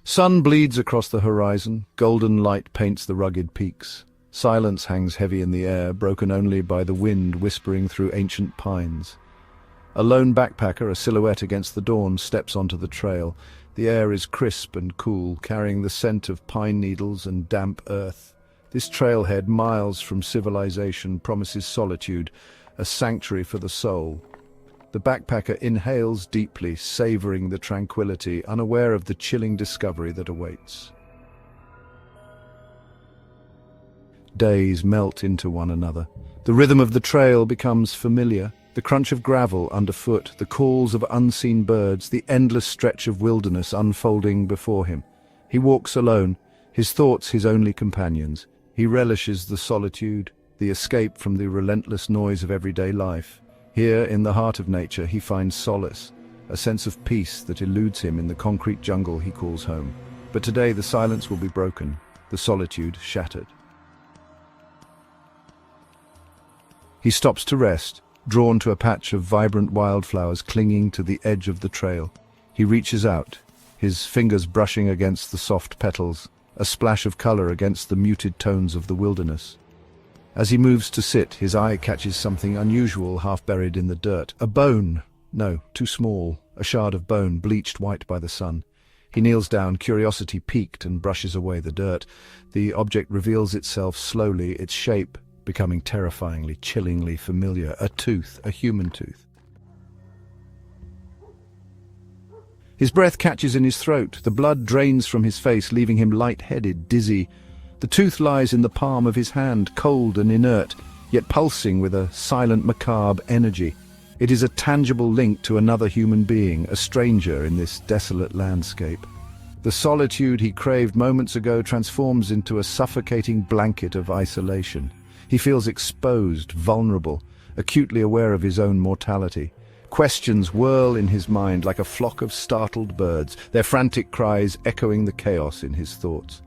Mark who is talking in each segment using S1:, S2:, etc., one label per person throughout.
S1: Sun bleeds across the horizon, golden light paints the rugged peaks. Silence hangs heavy in the air, broken only by the wind whispering through ancient pines. A lone backpacker, a silhouette against the dawn, steps onto the trail. The air is crisp and cool, carrying the scent of pine needles and damp earth. This trailhead, miles from civilization, promises solitude, a sanctuary for the soul. The backpacker inhales deeply, savoring the tranquility, unaware of the chilling discovery that awaits. Days melt into one another. The rhythm of the trail becomes familiar. The crunch of gravel underfoot, the calls of unseen birds, the endless stretch of wilderness unfolding before him. He walks alone, his thoughts his only companions. He relishes the solitude, the escape from the relentless noise of everyday life. Here, in the heart of nature, he finds solace, a sense of peace that eludes him in the concrete jungle he calls home. But today the silence will be broken, the solitude shattered. He stops to rest, drawn to a patch of vibrant wildflowers clinging to the edge of the trail. He reaches out, his fingers brushing against the soft petals, a splash of color against the muted tones of the wilderness. As he moves to sit, his eye catches something unusual half buried in the dirt. A bone. No, too small. A shard of bone, bleached white by the sun. He kneels down, curiosity piqued, and brushes away the dirt. The object reveals itself slowly, its shape becoming terrifyingly, chillingly familiar. A tooth, a human tooth. His breath catches in his throat. The blood drains from his face, leaving him light-headed, dizzy. The tooth lies in the palm of his hand, cold and inert, yet pulsing with a silent, macabre energy. It is a tangible link to another human being, a stranger in this desolate landscape. The solitude he craved moments ago transforms into a suffocating blanket of isolation. He feels exposed, vulnerable, acutely aware of his own mortality. Questions whirl in his mind like a flock of startled birds, their frantic cries echoing the chaos in his thoughts.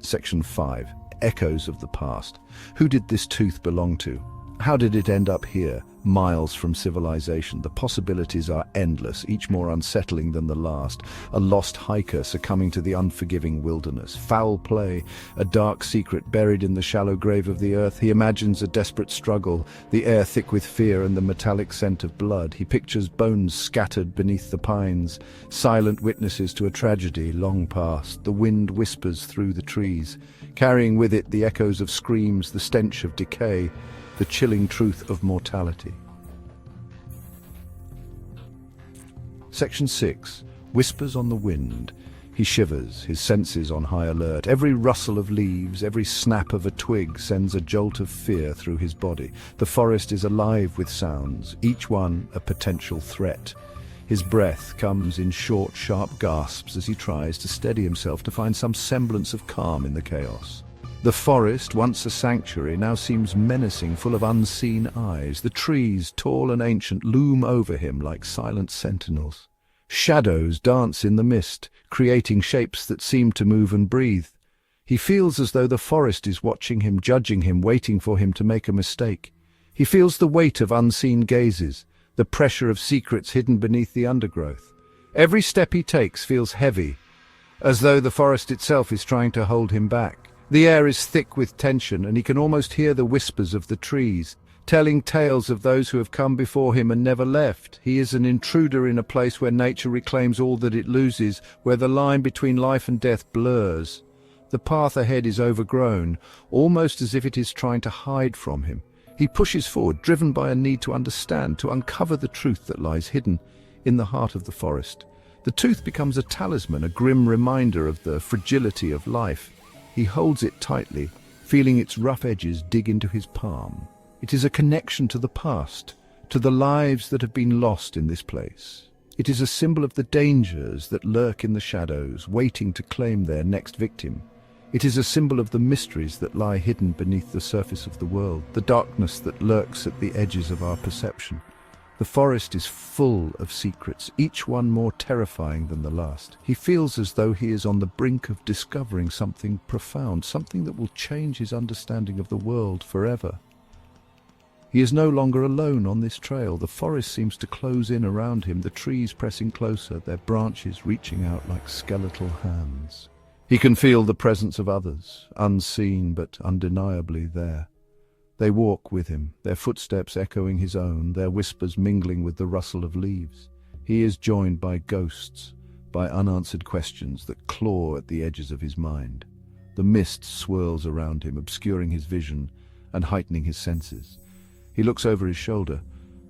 S1: Section 5. Echoes of the past. Who did this tooth belong to? How did it end up here, miles from civilization? The possibilities are endless, each more unsettling than the last. A lost hiker succumbing to the unforgiving wilderness. Foul play, a dark secret buried in the shallow grave of the earth. He imagines a desperate struggle, the air thick with fear and the metallic scent of blood. He pictures bones scattered beneath the pines, silent witnesses to a tragedy long past. The wind whispers through the trees, carrying with it the echoes of screams, the stench of decay, the chilling truth of mortality. Section 6. Whispers on the wind. He shivers, his senses on high alert. Every rustle of leaves, every snap of a twig sends a jolt of fear through his body. The forest is alive with sounds, each one a potential threat. His breath comes in short, sharp gasps as he tries to steady himself to find some semblance of calm in the chaos. The forest, once a sanctuary, now seems menacing, full of unseen eyes. The trees, tall and ancient, loom over him like silent sentinels. Shadows dance in the mist, creating shapes that seem to move and breathe. He feels as though the forest is watching him, judging him, waiting for him to make a mistake. He feels the weight of unseen gazes, the pressure of secrets hidden beneath the undergrowth. Every step he takes feels heavy, as though the forest itself is trying to hold him back. The air is thick with tension, and he can almost hear the whispers of the trees, telling tales of those who have come before him and never left. He is an intruder in a place where nature reclaims all that it loses, where the line between life and death blurs. The path ahead is overgrown, almost as if it is trying to hide from him. He pushes forward, driven by a need to understand, to uncover the truth that lies hidden in the heart of the forest. The tooth becomes a talisman, a grim reminder of the fragility of life. He holds it tightly, feeling its rough edges dig into his palm. It is a connection to the past, to the lives that have been lost in this place. It is a symbol of the dangers that lurk in the shadows, waiting to claim their next victim. It is a symbol of the mysteries that lie hidden beneath the surface of the world, the darkness that lurks at the edges of our perception. The forest is full of secrets, each one more terrifying than the last. He feels as though he is on the brink of discovering something profound, something that will change his understanding of the world forever. He is no longer alone on this trail. The forest seems to close in around him, the trees pressing closer, their branches reaching out like skeletal hands. He can feel the presence of others, unseen but undeniably there. They walk with him, their footsteps echoing his own, their whispers mingling with the rustle of leaves. He is joined by ghosts, by unanswered questions that claw at the edges of his mind. The mist swirls around him, obscuring his vision and heightening his senses. He looks over his shoulder,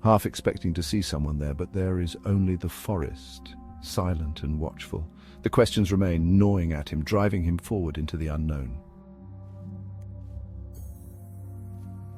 S1: half expecting to see someone there, but there is only the forest, silent and watchful. The questions remain, gnawing at him, driving him forward into the unknown.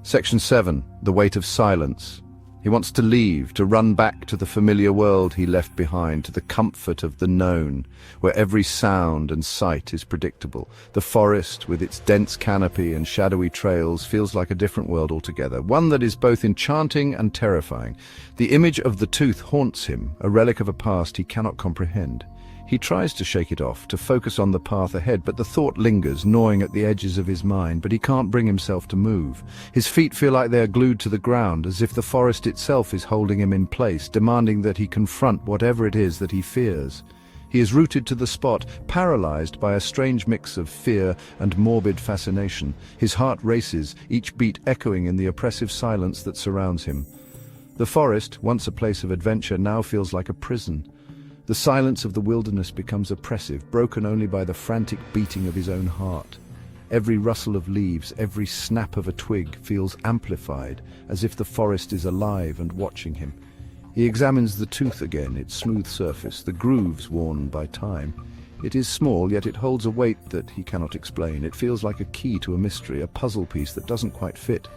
S1: Section 7. The weight of silence. He wants to leave, to run back to the familiar world he left behind, to the comfort of the known, where every sound and sight is predictable. The forest, with its dense canopy and shadowy trails, feels like a different world altogether, one that is both enchanting and terrifying. The image of the tooth haunts him, a relic of a past he cannot comprehend. He tries to shake it off, to focus on the path ahead, but the thought lingers, gnawing at the edges of his mind, but he can't bring himself to move. His feet feel like they are glued to the ground, as if the forest itself is holding him in place, demanding that he confront whatever it is that he fears. He is rooted to the spot, paralyzed by a strange mix of fear and morbid fascination. His heart races, each beat echoing in the oppressive silence that surrounds him. The forest, once a place of adventure, now feels like a prison. The silence of the wilderness becomes oppressive, broken only by the frantic beating of his own heart. Every rustle of leaves, every snap of a twig feels amplified, as if the forest is alive and watching him. He examines the tooth again, its smooth surface, the grooves worn by time. It is small, yet it holds a weight that he cannot explain. It feels like a key to a mystery, a puzzle piece that doesn't quite fit.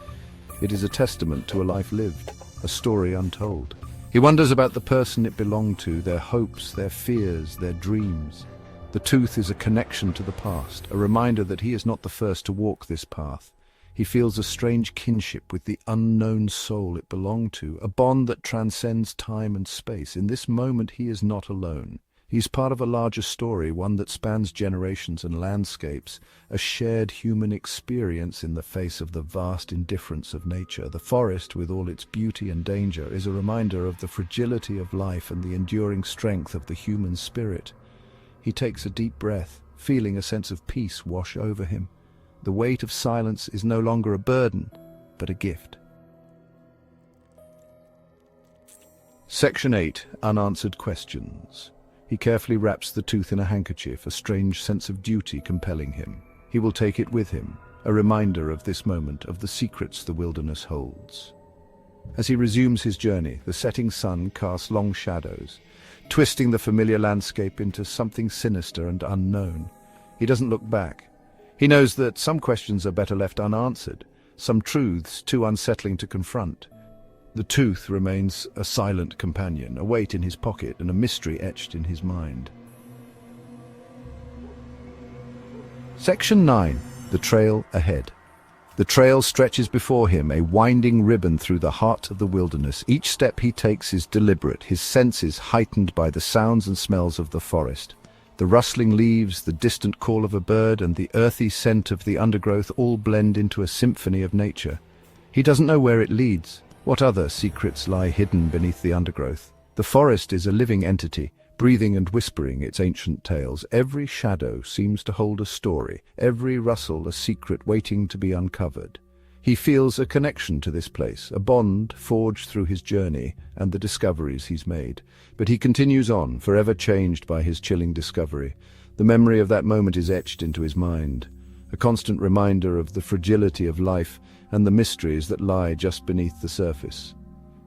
S1: It is a testament to a life lived, a story untold. He wonders about the person it belonged to, their hopes, their fears, their dreams. The tooth is a connection to the past, a reminder that he is not the first to walk this path. He feels a strange kinship with the unknown soul it belonged to, a bond that transcends time and space. In this moment he is not alone. He is part of a larger story, one that spans generations and landscapes, a shared human experience in the face of the vast indifference of nature. The forest, with all its beauty and danger, is a reminder of the fragility of life and the enduring strength of the human spirit. He takes a deep breath, feeling a sense of peace wash over him. The weight of silence is no longer a burden, but a gift. Section 8. Unanswered questions. He carefully wraps the tooth in a handkerchief, a strange sense of duty compelling him. He will take it with him, a reminder of this moment, of the secrets the wilderness holds. As he resumes his journey, the setting sun casts long shadows, twisting the familiar landscape into something sinister and unknown. He doesn't look back. He knows that some questions are better left unanswered, some truths too unsettling to confront. The tooth remains a silent companion, a weight in his pocket and a mystery etched in his mind. Section 9. The trail ahead. The trail stretches before him, a winding ribbon through the heart of the wilderness. Each step he takes is deliberate, his senses heightened by the sounds and smells of the forest. The rustling leaves, the distant call of a bird, and the earthy scent of the undergrowth all blend into a symphony of nature. He doesn't know where it leads. What other secrets lie hidden beneath the undergrowth? The forest is a living entity, breathing and whispering its ancient tales. Every shadow seems to hold a story, every rustle a secret waiting to be uncovered. He feels a connection to this place, a bond forged through his journey and the discoveries he's made. But he continues on, forever changed by his chilling discovery. The memory of that moment is etched into his mind, a constant reminder of the fragility of life and the mysteries that lie just beneath the surface.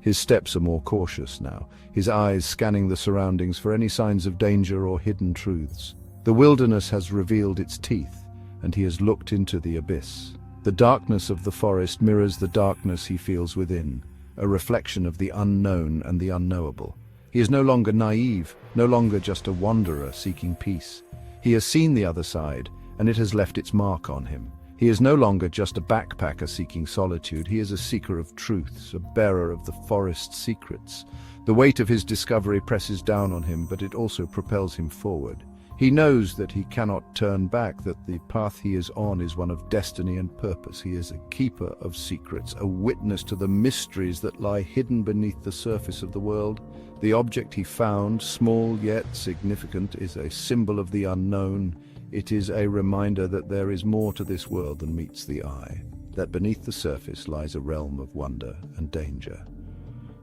S1: His steps are more cautious now, his eyes scanning the surroundings for any signs of danger or hidden truths. The wilderness has revealed its teeth, and he has looked into the abyss. The darkness of the forest mirrors the darkness he feels within, a reflection of the unknown and the unknowable. He is no longer naive, no longer just a wanderer seeking peace. He has seen the other side, and it has left its mark on him. He is no longer just a backpacker seeking solitude. He is a seeker of truths, a bearer of the forest's secrets. The weight of his discovery presses down on him, but it also propels him forward. He knows that he cannot turn back, that the path he is on is one of destiny and purpose. He is a keeper of secrets, a witness to the mysteries that lie hidden beneath the surface of the world. The object he found, small yet significant, is a symbol of the unknown. It is a reminder that there is more to this world than meets the eye, that beneath the surface lies a realm of wonder and danger.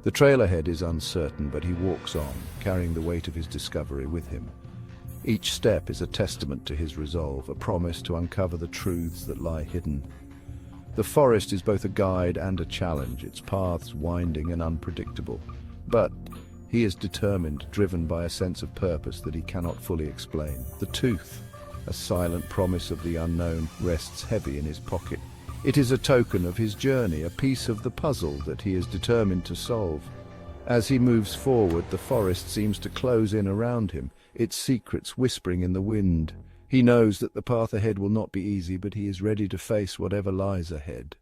S1: The trail ahead is uncertain, but he walks on, carrying the weight of his discovery with him. Each step is a testament to his resolve, a promise to uncover the truths that lie hidden. The forest is both a guide and a challenge, its paths winding and unpredictable. But he is determined, driven by a sense of purpose that he cannot fully explain. The tooth, a silent promise of the unknown, rests heavy in his pocket. It is a token of his journey, a piece of the puzzle that he is determined to solve. As he moves forward, the forest seems to close in around him, its secrets whispering in the wind. He knows that the path ahead will not be easy, but he is ready to face whatever lies ahead.